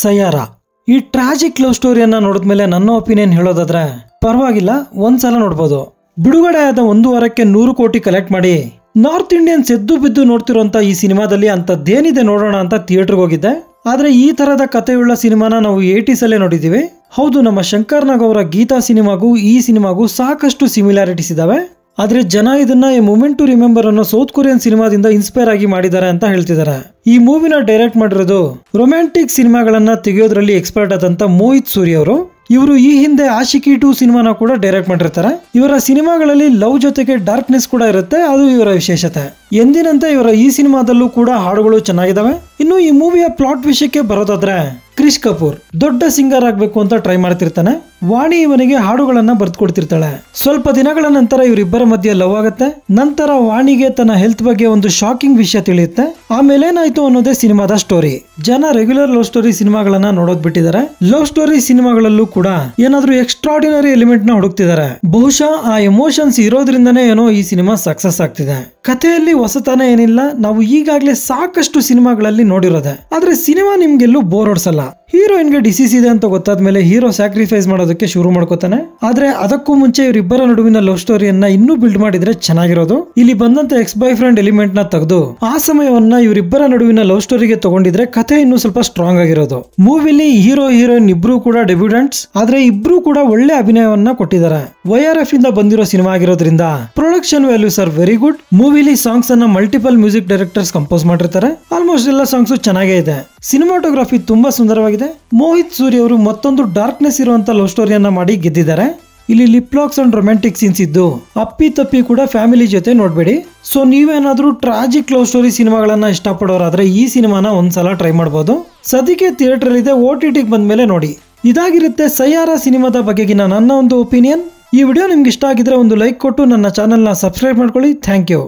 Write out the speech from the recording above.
ಸಯ್ಯಾರಾ ಈ tragic love ಸ್ಟೋರಿಯನ್ನ ನೋಡಿದ್ಮೇಲೆ ನನ್ನ ಒಪಿನಿಯನ್ ಹೇಳೋದಾದ್ರೆ ಪರವಾಗಿಲ್ಲ, ಒಂದ್ಸಲ ನೋಡ್ಬೋದು. ಬಿಡುಗಡೆ ಆದ 1 ವಾರಕ್ಕೆ 100 ಕೋಟಿ ಕಲೆಕ್ಟ್ ಮಾಡಿ ನಾರ್ತ್ ಇಂಡಿಯನ್ಸ್ ಎದ್ದು ಬಿದ್ದು ನೋಡ್ತಿರುವಂತ ಈ ಸಿನಿಮಾದಲ್ಲಿ ಅಂತದ್ದೇನಿದೆ ನೋಡೋಣ ಅಂತ ಥಿಯೇಟರ್ಗೆ ಹೋಗಿದ್ದೆ. ಆದ್ರೆ ಈ ತರದ ಕಥೆಯುಳ್ಳ ಸಿನಿಮಾನ ನಾವು 80s ಅಲ್ಲೇ ನೋಡಿದೀವಿ. ಹೌದು, ನಮ್ಮ ಶಂಕರ್ ನಾಗ್ ಅವರ ಗೀತಾ ಸಿನಿಮಾಗೂ ಈ ಸಿನಿಮಾಗೂ ಸಾಕಷ್ಟು ಸಿಮಿಲಾರಿಟೀಸ್ ಇದಾವೆ. ಆದ್ರೆ ಜನ ಇದನ್ನ ಎ ಮೂಮೆಂಟ್ ಟು ರಿಮೆಂಬರ್ ಅನ್ನೋ ಸೌತ್ ಕೊರಿಯನ್ ಸಿನಿಮಾದಿಂದ ಇನ್ಸ್ಪೈರ್ ಆಗಿ ಮಾಡಿದ್ದಾರೆ ಅಂತ ಹೇಳ್ತಿದ್ದಾರೆ. ಈ ಮೂವಿನ ಡೈರೆಕ್ಟ್ ಮಾಡಿರೋದು ರೊಮ್ಯಾಂಟಿಕ್ ಸಿನಿಮಾಗಳನ್ನ ತೆಗೆಯೋದ್ರಲ್ಲಿ ಎಕ್ಸ್ಪರ್ಟ್ ಆದಂತ ಮೋಹಿತ್ ಸೂರಿ ಅವರು. ಇವರು ಈ ಹಿಂದೆ ಆಶಿಕಿ 2 ಸಿನಿಮಾನ ಕೂಡ ಡೈರೆಕ್ಟ್ ಮಾಡಿರ್ತಾರೆ. ಇವರ ಸಿನಿಮಾಗಳಲ್ಲಿ ಲವ್ ಜೊತೆಗೆ ಡಾರ್ಕ್ನೆಸ್ ಕೂಡ ಇರುತ್ತೆ, ಅದು ಇವರ ವಿಶೇಷತೆ. ಎಂದಿನಂತೆ ಇವರ ಈ ಸಿನಿಮಾದಲ್ಲೂ ಕೂಡ ಹಾಡುಗಳು ಚೆನ್ನಾಗಿದಾವೆ. ಇನ್ನು ಈ ಮೂವಿಯ ಪ್ಲಾಟ್ ವಿಷಯಕ್ಕೆ ಬರೋದಾದ್ರೆ, ಕ್ರಿಶ್ ಕಪೂರ್ ದೊಡ್ಡ ಸಿಂಗರ್ ಆಗ್ಬೇಕು ಅಂತ ಟ್ರೈ ಮಾಡ್ತಿರ್ತಾನೆ. ವಾಣಿ ಇವನಿಗೆ ಹಾಡುಗಳನ್ನ ಬರ್ದ್ಕೊಡ್ತಿರ್ತಾಳೆ. ಸ್ವಲ್ಪ ದಿನಗಳ ನಂತರ ಇವರಿಬ್ಬರ ಮಧ್ಯೆ ಲವ್ ಆಗುತ್ತೆ. ನಂತರ ವಾಣಿಗೆ ತನ್ನ ಹೆಲ್ತ್ ಬಗ್ಗೆ ಒಂದು ಶಾಕಿಂಗ್ ವಿಷಯ ತಿಳಿಯುತ್ತೆ. ಆಮೇಲೆ ಏನಾಯ್ತು ಅನ್ನೋದೇ ಸಿನಿಮಾದ ಸ್ಟೋರಿ. ಜನ ರೆಗ್ಯುಲರ್ ಲವ್ ಸ್ಟೋರಿ ಸಿನಿಮಾಗಳನ್ನ ನೋಡೋದ್ ಬಿಟ್ಟಿದ್ದಾರೆ. ಲವ್ ಸ್ಟೋರಿ ಸಿನಿಮಾಗಳಲ್ಲೂ ಕೂಡ ಏನಾದ್ರೂ ಎಕ್ಸ್ಟ್ರಾರ್ಡಿನರಿ ಎಲಿಮೆಂಟ್ ನ ಹುಡುಕ್ತಿದ್ದಾರೆ. ಬಹುಶಃ ಆ ಎಮೋಷನ್ಸ್ ಇರೋದ್ರಿಂದನೇ ಏನೋ ಈ ಸಿನಿಮಾ ಸಕ್ಸಸ್ ಆಗ್ತಿದೆ. ಕಥೆಯಲ್ಲಿ ಹೊಸತನ ಏನಿಲ್ಲ, ನಾವು ಈಗಾಗಲೇ ಸಾಕಷ್ಟು ಸಿನಿಮಾಗಳಲ್ಲಿ ನೋಡಿರೋದೆ. ಆದ್ರೆ ಸಿನಿಮಾ ನಿಮ್ಗೆಲ್ಲೂ ಬೋರ್ ಹೊಡ್ಸಲ್ಲ. ಹೀರೋಯಿನ್ಗೆ ಡಿಸೀಸ್ ಇದೆ ಅಂತ ಗೊತ್ತಾದ್ಮೇಲೆ ಹೀರೋ ಸ್ಯಾಕ್ರಿಫೈಸ್ ಮಾಡೋದಕ್ಕೆ ಶುರು ಮಾಡ್ಕೋತಾನೆ. ಆದ್ರೆ ಅದಕ್ಕೂ ಮುಂಚೆ ಇವರಿಬ್ಬರ ನಡುವಿನ ಲವ್ ಸ್ಟೋರಿಯನ್ನ ಇನ್ನೂ ಬಿಲ್ಡ್ ಮಾಡಿದ್ರೆ ಚೆನ್ನಾಗಿರೋದು. ಇಲ್ಲಿ ಬಂದಂತ ಎಕ್ಸ್ ಬಾಯ್ ಫ್ರೆಂಡ್ ಎಲಿಮೆಂಟ್ ನ ತೆಗೆದು ಆ ಸಮಯವನ್ನ ಇವರಿಬ್ಬರ ನಡುವಿನ ಲವ್ ಸ್ಟೋರಿಗೆ ತಗೊಂಡಿದ್ರೆ ಕಥೆ ಇನ್ನೂ ಸ್ವಲ್ಪ ಸ್ಟ್ರಾಂಗ್ ಆಗಿರೋದು. ಮೂವಿಲಿ ಹೀರೋ ಹೀರೋಯಿನ್ ಇಬ್ರು ಕೂಡ ಡೆಬ್ಯೂಟೆಂಟ್ಸ್, ಆದ್ರೆ ಇಬ್ರು ಕೂಡ ಒಳ್ಳೆ ಅಭಿನಯವನ್ನ ಕೊಟ್ಟಿದ್ದಾರೆ. YRF ಇಂದ ಬಂದಿರೋ ಸಿನಿಮಾ ಆಗಿರೋದ್ರಿಂದ production values are very good. ಮೂವಿಲಿ ಸಾಂಗ್ಸ್ ಅನ್ನ ಮಲ್ಟಿಪಲ್ ಮ್ಯೂಸಿಕ್ ಡೈರೆಕ್ಟರ್ಸ್ ಕಂಪೋಸ್ ಮಾಡಿರ್ತಾರೆ. ಆಲ್ಮೋಸ್ಟ್ ಎಲ್ಲ ಸಾಂಗ್ಸ್ ಚೆನ್ನಾಗೇ ಇದೆ. ಸಿನಿಮಾಟೋಗ್ರಫಿ ತುಂಬಾ ಸುಂದರವಾಗಿದೆ. ಮೋಹಿತ್ ಸೂರಿ ಅವರು ಮತ್ತೊಂದು ಡಾರ್ಕ್ನೆಸ್ ಇರುವಂತ ಲವ್ ಸ್ಟೋರಿಯನ್ನ ಮಾಡಿ ಗೆದ್ದಿದ್ದಾರೆ. ಇಲ್ಲಿ lip locks and romantic scenes ಇದ್ದು ಅಪ್ಪಿ ತಪ್ಪಿ ಕೂಡ ಫ್ಯಾಮಿಲಿ ಜೊತೆ ನೋಡ್ಬೇಡಿ. ಸೊ ನೀವೇನಾದ್ರೂ ಟ್ರಾಜಿಕ್ ಲವ್ ಸ್ಟೋರಿ ಸಿನಿಮಾಗಳನ್ನ ಇಷ್ಟಪಡೋರಾದ್ರೆ ಈ ಸಿನಿಮಾನ ಒಂದ್ಸಲ ಟ್ರೈ ಮಾಡಬಹುದು. ಸದ್ಯಕ್ಕೆ ಥಿಯೇಟರ್ ಇದೆ, OTT ಬಂದ್ಮೇಲೆ ನೋಡಿ. ಇದಾಗಿರುತ್ತೆ ಸಯ್ಯಾರಾ ಸಿನಿಮಾದ ಬಗೆಗಿನ ನನ್ನ ಒಂದು ಒಪಿನಿಯನ್. ಈ ವಿಡಿಯೋ ನಿಮ್ಗೆ ಇಷ್ಟ ಆಗಿದ್ರೆ ಒಂದು ಲೈಕ್ ಕೊಟ್ಟು ನನ್ನ ಚಾನೆಲ್ನ ಸಬ್ಸ್ಕ್ರೈಬ್ ಮಾಡ್ಕೊಳ್ಳಿ. Thank you.